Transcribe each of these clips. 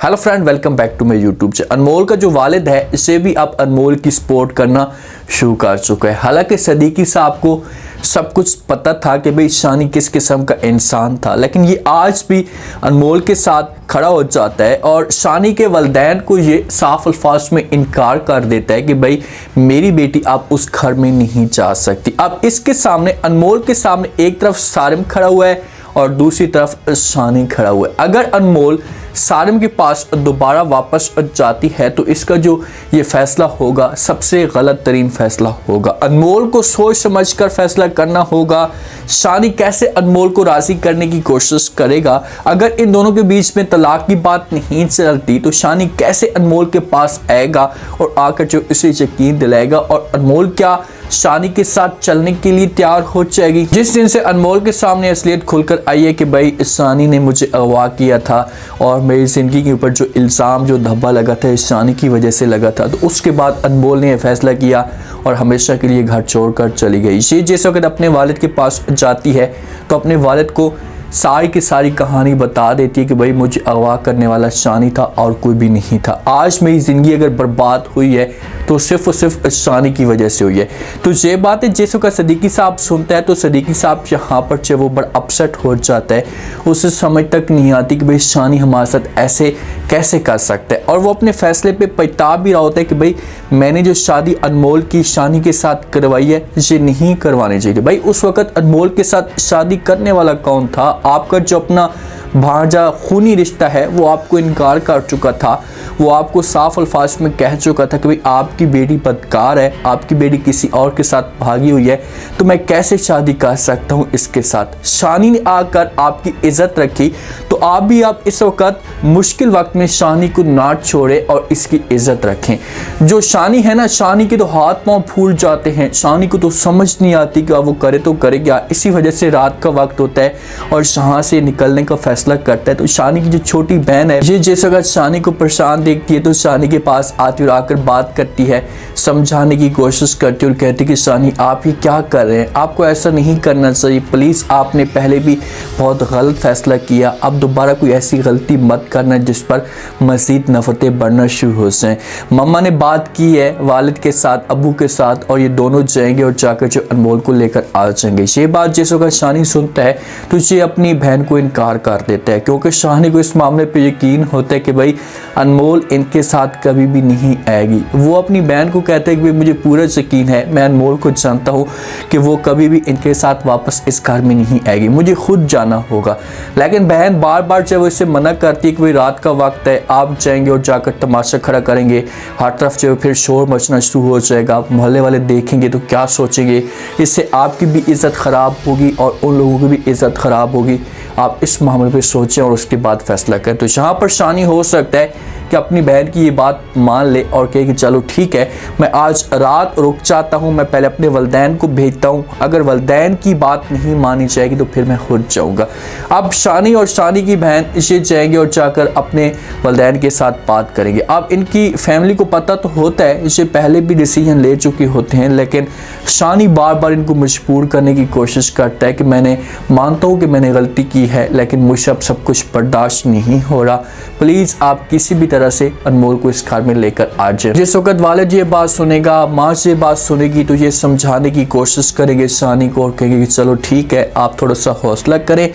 Hello friend, welcome back to my YouTube channel. Anmol का जो वालिद है इसे भी अब अनमोल की सपोर्ट करना शुरू कर चुका है। हालांकि सदीकी साहब को सब कुछ पता था कि भाई शानी किस किस्म का इंसान था, लेकिन ये आज भी अनमोल के साथ खड़ा हो जाता है और शानी के वालिदैन को ये साफ अल्फाज में इनकार कर देता है कि भाई मेरी बेटी आप उस घर में नहीं जा सकती। अब इसके सामने अनमोल के सामने एक तरफ सारिम खड़ा हुआ है और दूसरी तरफ शानी खड़ा हुआ है। अगर अनमोल सारिम के पास दोबारा वापस जाती है तो इसका जो ये फैसला होगा सबसे गलत तरीन फैसला होगा। अनमोल को सोच समझ कर फैसला करना होगा। शानी कैसे अनमोल को राजी करने की कोशिश करेगा। अगर इन दोनों के बीच में तलाक की बात नहीं चलती तो शानी कैसे अनमोल के पास आएगा और आकर जो इसे यकीन दिलाएगा और अनमोल क्या शानी के साथ चलने के लिए तैयार हो जाएगी। जिस दिन से अनमोल के सामने असलियत खुलकर आई है कि भाई शानी ने मुझे अगवा किया था और मेरी ज़िंदगी के ऊपर जो इल्ज़ाम जो धब्बा लगा था इस शानी की वजह से लगा था, तो उसके बाद अनमोल ने यह फैसला किया और हमेशा के लिए घर छोड़कर चली गई। ये जिस वक्त अपने वालिद के पास जाती है तो अपने वालिद को सारी की सारी कहानी बता देती है कि भाई मुझे अगवा करने वाला शानी था और कोई भी नहीं था। आज मेरी ज़िंदगी अगर बर्बाद हुई है तो सिर्फ और सिर्फ शानी की वजह से हुई है। तो ये बात है जिस वक्त सदीकी साहब सुनता है तो सदीकी साहब यहाँ पर जो वो बड़ा अपसेट हो जाता है। उसे समझ तक नहीं आती कि भाई शानी हमारे साथ ऐसे कैसे कर सकता है और वो अपने फैसले पे पछता भी रहा होता है कि भाई मैंने जो शादी अनमोल की शानी के साथ करवाई है ये नहीं करवानी चाहिए। भाई उस वक्त अनमोल के साथ शादी करने वाला कौन था? आपका जो अपना भांजा खूनी रिश्ता है वो आपको इनकार कर चुका था। वो आपको साफ अल्फाज में कह चुका था कि भाई आपकी बेटी बदकार है, आपकी बेटी किसी और के साथ भागी हुई है, तो मैं कैसे शादी कर सकता हूँ इसके साथ। शानी ने आकर आपकी इज्जत रखी तो आप भी आप इस वक्त मुश्किल वक्त में शानी को ना छोड़े और इसकी इज्जत रखें। जो शानी है ना, शानी के तो हाथ पांव फूल जाते हैं। शानी को तो समझ नहीं आती कि वो करे तो करे क्या। इसी वजह से रात का वक्त होता है और यहाँ से निकलने का फैसला करता है। तो शानी की जो छोटी बहन है ये जिस वक्त शानी को परेशान देखती है तो शानी के पास आती और आकर बात करती है, समझाने की कोशिश करती है और कहती है कि शानी आप ये क्या कर रहे हैं, आपको ऐसा नहीं करना चाहिए, प्लीज़ आपने पहले भी बहुत गलत फैसला किया, अब दोबारा कोई ऐसी गलती मत करना जिस पर मज़ीद नफरतें बढ़ना शुरू हो जाएं। मम्मा ने बात की है वालिद के साथ, अबू के साथ, और ये दोनों जाएंगे और जाकर जो अनमोल को लेकर आ जाएंगे। ये बात जिस वक्त शानी सुनता है तो ये अपनी बहन को इनकार कर देता है क्योंकि शानी को इस मामले पर यकीन होता है कि भाई अनमोल इनके साथ कभी भी नहीं आएगी। वो अपनी बहन को कहते हैं कि मुझे पूरा यकीन है, मैं अनमोल को जानता हूँ कि वो कभी भी इनके साथ वापस इस घर में नहीं आएगी, मुझे खुद जाना होगा। लेकिन बहन बार बार जब इससे मना करती है कि भाई रात का वक्त है, आप जाएंगे और जाकर तमाशा खड़ा करेंगे, हर तरफ जो फिर शोर मचना शुरू हो जाएगा, मोहल्ले वाले देखेंगे तो क्या सोचेंगे, इससे आपकी भी इज़्ज़त ख़राब होगी और उन लोगों की भी इज़्ज़त ख़राब होगी। आप इस मामले पे सोचें और उसके बाद फैसला करें। तो यहाँ पर शानी हो सकता है कि अपनी बहन की ये बात मान ले और कहे कि चलो ठीक है, मैं आज रात रुक जाता हूँ, मैं पहले अपने वालिदैन को भेजता हूँ, अगर वालिदैन की बात नहीं मानी जाएगी तो फिर मैं खुद जाऊँगा। अब शानी और शानी की बहन इसे जाएंगे और जाकर अपने वालिदैन के साथ बात करेंगे। अब इनकी फैमिली को पता तो होता है, इसे पहले भी डिसीजन ले चुके होते हैं, लेकिन शानी बार बार इनको मजबूर करने की कोशिश करता है कि मैंने मानता हूँ कि मैंने गलती की है लेकिन मुझसे अब सब कुछ बर्दाश्त नहीं हो रहा, प्लीज़ आप किसी भी तरह से अनमोल को इस घर में लेकर आ जाए। जिस वक्त वालिद ये बात सुनेगा, माँ से बात सुनेगी तो ये समझाने की कोशिश करेंगे शानी को और कहेंगे कि चलो ठीक है, आप थोड़ा सा हौसला करें,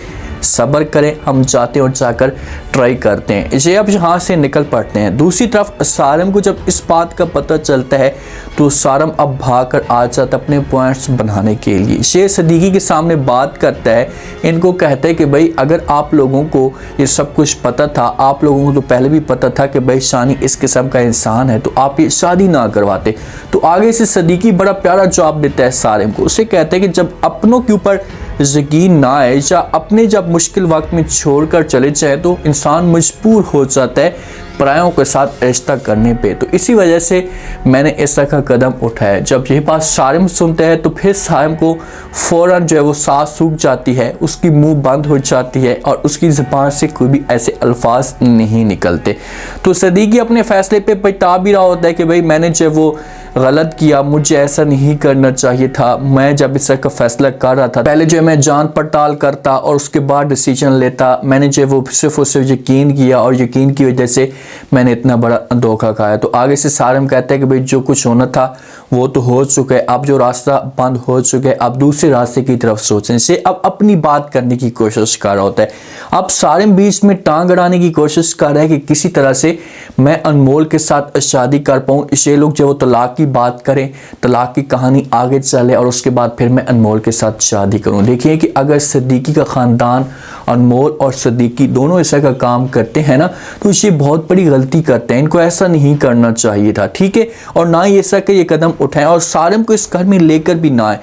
सब्र करें, हम जाते हैं और जाकर ट्राई करते हैं। इसे अब यहाँ से निकल पड़ते हैं। दूसरी तरफ सारम को जब इस बात का पता चलता है तो सारम अब भाग कर आ जाता अपने पॉइंट्स बनाने के लिए। शेर सदीकी के सामने बात करता है, इनको कहता है कि भाई अगर आप लोगों को ये सब कुछ पता था, आप लोगों को तो पहले भी पता था कि भाई शानी इस किस्म का इंसान है, तो आप ये शादी ना करवाते। तो आगे से सदीकी बड़ा प्यारा जवाब देता है सारम को। उसे कहता है कि जब अपनों के ऊपर यकीन ना आए या अपने जब मुश्किल वक्त में छोड़कर चले जाए तो इंसान मजबूर हो जाता है परायों के साथ रिश्ता करने पे। तो इसी वजह से मैंने इस तरह का कदम उठाया। जब यही बात सारिम सुनते हैं तो फिर सारिम को फ़ौरन जो है वो सांस सूख जाती है, उसकी मुंह बंद हो जाती है और उसकी ज़ुबान से कोई भी ऐसे अल्फाज नहीं निकलते। तो सदीकी अपने फ़ैसले पे पछता भी रहा होता है कि भाई मैंने जो वो गलत किया, मुझे ऐसा नहीं करना चाहिए था। मैं जब इस तरह का फैसला कर रहा था, पहले जो मैं जांच पड़ताल करता और उसके बाद डिसीजन लेता। मैंने जो वो सिर्फ और सिर्फ यकीन किया और यकीन की वजह से मैंने इतना बड़ा धोखा खाया। तो आगे से सारिम कहता है कि भाई जो कुछ होना था वो तो हो चुका है, अब जो रास्ता बंद हो चुका है, अब दूसरे रास्ते की तरफ सोचने से अब अपनी बात करने की कोशिश कर रहा होता है। अब सारिम बीच में टांग अड़ाने की कोशिश कर रहा है कि किसी तरह से मैं अनमोल के साथ शादी कर पाऊँ, ये लोग जो वो तलाक की बात करें, तलाक की कहानी आगे चले और उसके बाद फिर मैं अनमोल के साथ शादी करूं। देखिए कि अगर सदीकी का ख़ानदान, अनमोल और सदीकी दोनों ऐसा का काम करते हैं ना, तो ये बहुत बड़ी गलती करते हैं। इनको ऐसा नहीं करना चाहिए था, ठीक है, और ना ही ऐसा कि ये कदम उठाएं और सारिम को इस घर में लेकर भी ना आए।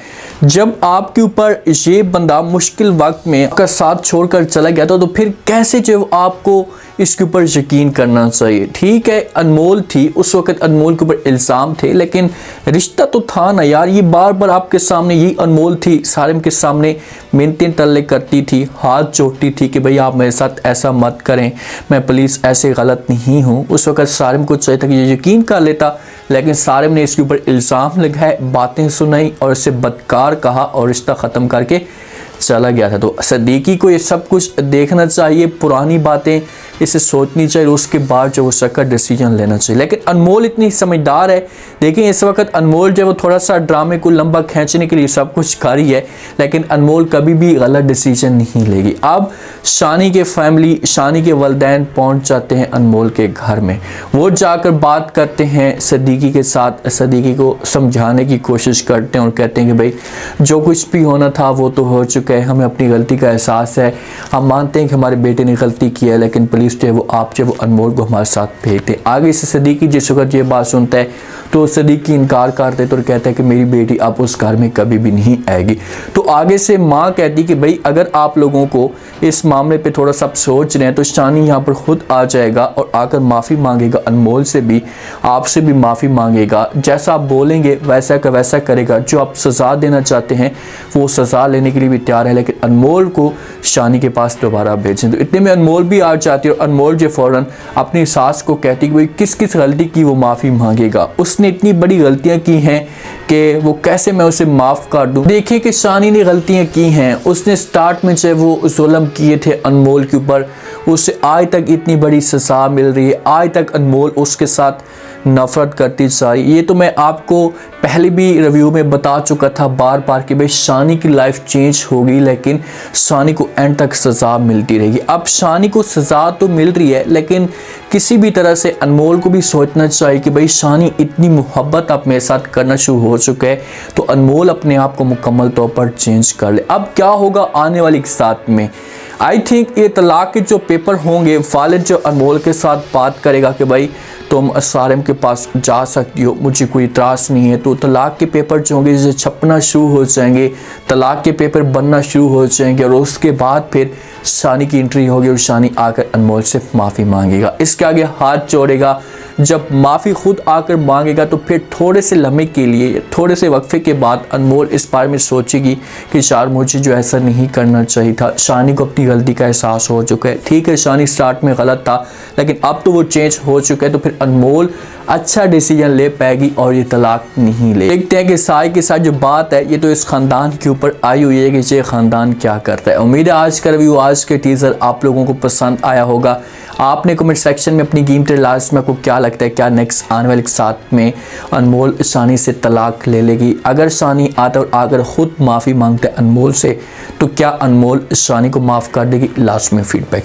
जब आपके ऊपर ये बंदा मुश्किल वक्त में आपका साथ छोड़कर चला गया था, तो फिर कैसे जो आपको इसके ऊपर यकीन करना चाहिए। ठीक है, अनमोल थी, उस वक्त अनमोल के ऊपर इल्ज़ाम थे, लेकिन रिश्ता तो था ना यार। ये बार बार आपके सामने, यही अनमोल थी सारिम के सामने मिन्नतें टल्ले करती थी, हाथ जोड़ती थी कि भाई आप मेरे साथ ऐसा मत करें, मैं पुलिस ऐसे गलत नहीं हूँ। उस वक्त सारिम को चाहिए था कि ये यकीन कर लेता, लेकिन सारिम ने इसके ऊपर इल्ज़ाम लगाए, बातें सुनाई और इसे बदकार कहा और रिश्ता ख़त्म करके चला गया था। तो सदीकी को ये सब कुछ देखना चाहिए, पुरानी बातें इसे सोचनी चाहिए, उसके बाद जो वो सख्त डिसीजन लेना चाहिए। लेकिन अनमोल इतनी समझदार है। देखिए इस वक्त अनमोल जो वो थोड़ा सा ड्रामे को लंबा खींचने के लिए सब कुछ कर रही है, लेकिन अनमोल कभी भी गलत डिसीजन नहीं लेगी। अब शानी के फैमिली, शानी के वालिदैन पहुंच जाते हैं अनमोल के घर में। वो जाकर बात करते हैं सदीकी के साथ, सदीकी को समझाने की कोशिश करते हैं और कहते हैं कि भाई जो कुछ भी होना था वो तो हो चुका है, हमें अपनी गलती का एहसास है, हम मानते हैं कि हमारे बेटे ने गलती की है, लेकिन पुलिस जो है वो आप जो वो अनमोल को हमारे साथ भेजते। आगे से सदीकी जिस वक्त ये बात सुनता है तो सदीकी इनकार करते तो कहता है कि मेरी बेटी आप उस घर में कभी भी नहीं आएगी। तो आगे से माँ कहती कि भाई अगर आप लोगों को इस मामले पे थोड़ा सा सोच रहे हैं तो शानी यहाँ पर खुद आ जाएगा और आकर माफ़ी मांगेगा, अनमोल से भी, आपसे भी माफ़ी मांगेगा। जैसा आप बोलेंगे वैसा का वैसा करेगा, जो आप सज़ा देना चाहते हैं वो सज़ा लेने के लिए भी तैयार है, लेकिन अनमोल को शानी के पास दोबारा भेजें। तो इतने में अनमोल भी आ जाती है और अनमोल जो फ़ौरन अपनी सास को कहती कि भाई किस किस गलती की वो माफ़ी मांगेगा, उसने इतनी बड़ी गलतियां की हैं कि वो कैसे मैं उसे माफ़ कर दूं। देखिए कि शानी ने गलतियां की हैं, उसने स्टार्ट में जो वो जुल्म किए थे अनमोल के ऊपर, उससे आज तक इतनी बड़ी सज़ा मिल रही है, आज तक अनमोल उसके साथ नफ़रत करती सारी। ये तो मैं आपको पहले भी रिव्यू में बता चुका था बार बार कि भाई शानी की लाइफ चेंज होगी, लेकिन शानी को एंड तक सज़ा मिलती रहेगी। अब शानी को सज़ा तो मिल रही है, लेकिन किसी भी तरह से अनमोल को भी सोचना चाहिए कि भाई शानी इतनी मोहब्बत आप मेरे साथ करना शुरू हो चुका है, तो अनमोल अपने आप को मुकम्मल तौर पर चेंज कर ले। अब क्या होगा आने वाली साथ में, आई थिंक ये तलाक के जो पेपर होंगे, वालिद जो अनमोल के साथ बात करेगा कि भाई तुम सारिम के पास जा सकती हो, मुझे कोई इतराज़ नहीं है। तो तलाक के पेपर जो होंगे जैसे छपना शुरू हो जाएंगे, तलाक के पेपर बनना शुरू हो जाएंगे और उसके बाद फिर शानी की एंट्री होगी और शानी आकर अनमोल से माफ़ी मांगेगा, इसके आगे हाथ जोड़ेगा। जब माफ़ी खुद आकर मांगेगा तो फिर थोड़े से लम्हे के लिए, थोड़े से वक्फे के बाद अनमोल इस बारे में सोचेगी कि यार मुझे जो ऐसा नहीं करना चाहिए था। शानी को अपनी गलती का एहसास हो चुका है। ठीक है, शानी स्टार्ट में गलत था, लेकिन अब तो वो चेंज हो चुका है, तो फिर अनमोल अच्छा डिसीजन ले पाएगी और ये तलाक नहीं ले। देखते हैं कि साई के साथ जो बात है ये तो इस ख़ानदान के ऊपर आई हुई है कि ये ख़ानदान क्या करता है। उम्मीद है आज का रिव्यू, आज के टीज़र आप लोगों को पसंद आया होगा। आपने कमेंट सेक्शन में अपनी कीमती लास्ट में आपको क्या लगता है, क्या नेक्स्ट आने वाले साथ में अनमोल शानी से तलाक ले लेगी? अगर शानी आता और आकर ख़ुद माफ़ी मांगता है अनमोल से, तो क्या अनमोल शानी को माफ़ कर देगी? लास्ट में फीडबैक